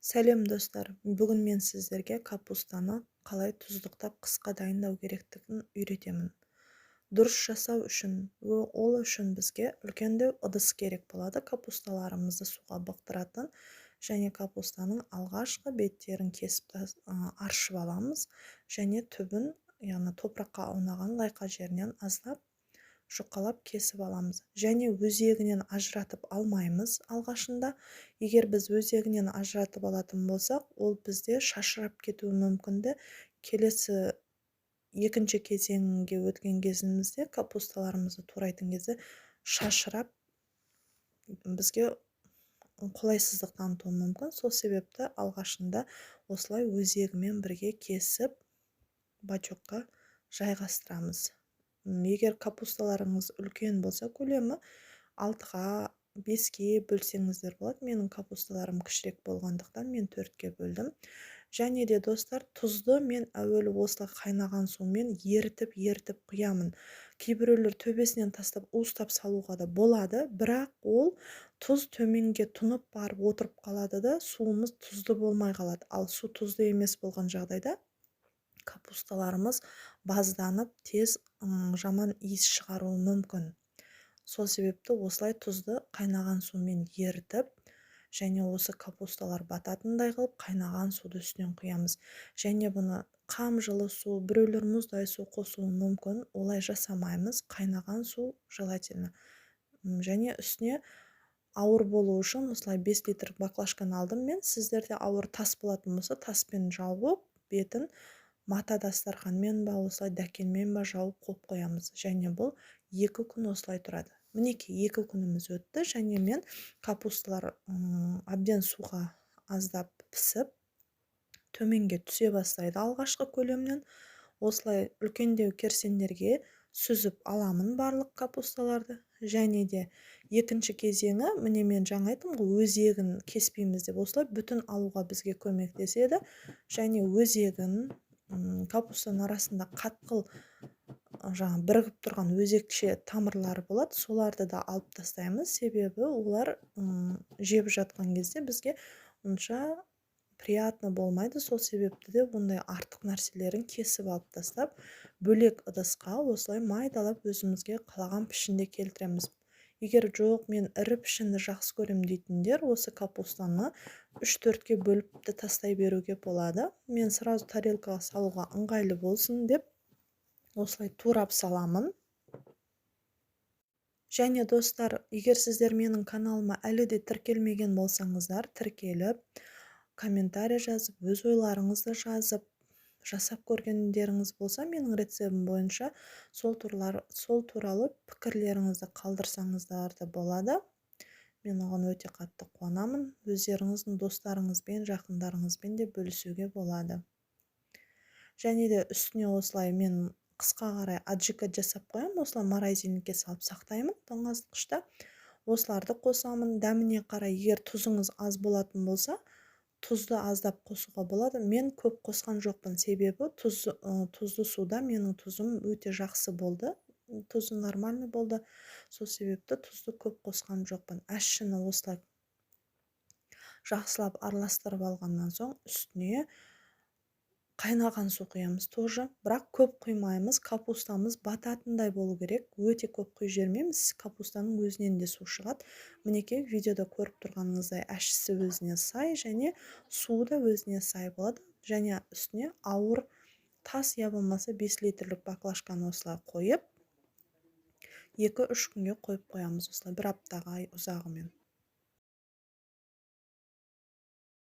Сәлем достар. Бүгін мен сіздерге капустаны қалай тұздықтап қысқа дайындау керектігін үйретемін. Дұрыс жасау үшін, ол үшін бізге үлкендеу ыдыс керек болады. Капусталарымызды суға бұқтыратын және капустаның алғашқы беттерін кесіп аршып аламыз және түбін, яғни топыраққа аунаған лайқа жерінен аздап жұқалап кесіп аламыз және өзегінен ажыратып алмаймыз алғашында. Егер біз өзегінен ажыратып алатын болсақ, ол бізде шашырап кетуі мүмкінді. Келесі екінші кезеңге өткен кезімізде капусталарымызды турайтын кезде шашырап бізге қолайсыздық танытуы мүмкін. Сол себепті алғашында осылай өзегімен бірге кесіп бачокқа жайғастырамыз. Егер капусталарыңыз үлкен болса, көлемі 6-ға 5-ке бөлсеңіздер болады. Менің капусталарым кішірек болғандықтан мен 4-ке бөлдім. Және де достар, тұзды мен әуелі осылай қайнаған сумен ерітіп құямын. Кейбіреулер төбесінен тастап уыстап салуға да болады, бірақ ол тұз төменге тұнып барып отырып қалады да, суымыз тұзды болмай қалады. Ал су тұзды емес болған жағдайда капусталарымыз базданып, тез жаман иіс шығаруы мүмкін. Сол себепті осылай тұзды қайнаған сумен ерітіп, және осы капусталар бататындай қылып қайнаған суды үстінен құямыз. Және бұны қам жылы су, біреулер мұздай су қосуы мүмкін. Олай жасамаймыз. Қайнаған су желательно. Және үстіне ауыр болу үшін осылай 5 литр баклажканы алдым мен. Сіздерде ауыр тас болатын болса, таспен жауып, бетін мата дастарханмен ба, осылай дәкенмен ба жауып қойып қоямыз. Және бұл 2 күн осылай тұрады. Мінекей 2 күніміз өтті және мен капусталар әбден суға аздап пісіп, төменге түсе бастайды алғашқы көлемнен. Осылай үлкендеу керсендерге сүзіп аламын барлық капусталарды. Және де екінші кезеңі, міне мен жаңа айттым ғой, өзегін кеспейміз деп, осылай бүтін алуға бізге көмектеседі. Және өзегін, капустаның арасында қатқыл бірігіп тұрған өзекше тамырлары болады, соларды да алып тастаймыз. Себебі олар жеп жатқан кезде бізге онша приятно болмайды. Сол себепті де ондай артық нәрселерін кесіп алып тастап, бөлек ыдысқа осылай майдалап өзімізге қалаған пішінде келтіреміз. Егер жоқ, мен ірі пішінді жақсы көрем дейтіндер, осы капустаны 3-4-ке бөліп те тастай беруге болады. Мен сразу тарелкаға салуға ыңғайлы болсын деп осылай турап саламын. Және достар, егер сіздер менің каналыма әлі де тіркелмеген болсаңыздар, тіркеліп, комментарий жазып, өз ойларыңызды жазып, жасап көргендеріңіз болса, менің рецебім бойынша сол туралы пікірлеріңізді қалдырсаңыздар да болады. Мен оған өте қатты қуанамын. Өздеріңіздің достарыңызбен, жақындарыңызбен де бөлісуге болады. Және де үстіне осылай мен қысқа қарай аджика жасап қоямын. Осылай морозильникке салып сақтаймын тоңазытқышта. Осыларды қосамын. Дәміне қарай, егер тұзыңыз аз болатын болса, тұзды аздап қосуға болады. Мен көп қосқан жоқпын, себебі тұзды суда менің тұзым өте жақсы болды. Тұзы нормальный болды. Сол себепті тұзды көп қосқан жоқпын. Әшшіні осылай жақсылап араластырып алғаннан соң үстіне қайнаған су құямыз тоже, бірақ көп құймаймыз. Капустамыз бататындай болу керек. Өте көп құйып жібермейміз. Капустаның өзінен де су шығады. Мінекей видеода көріп тұрғаныңыздай әшісі өзіне сай және суы да өзіне сай болады. Және үстіне ауыр тас я болмаса 5 литрлік баклажканы осылай қойып, 2-3 күнге қойып қоямыз. Осылай 1 аптаға ұзағымен.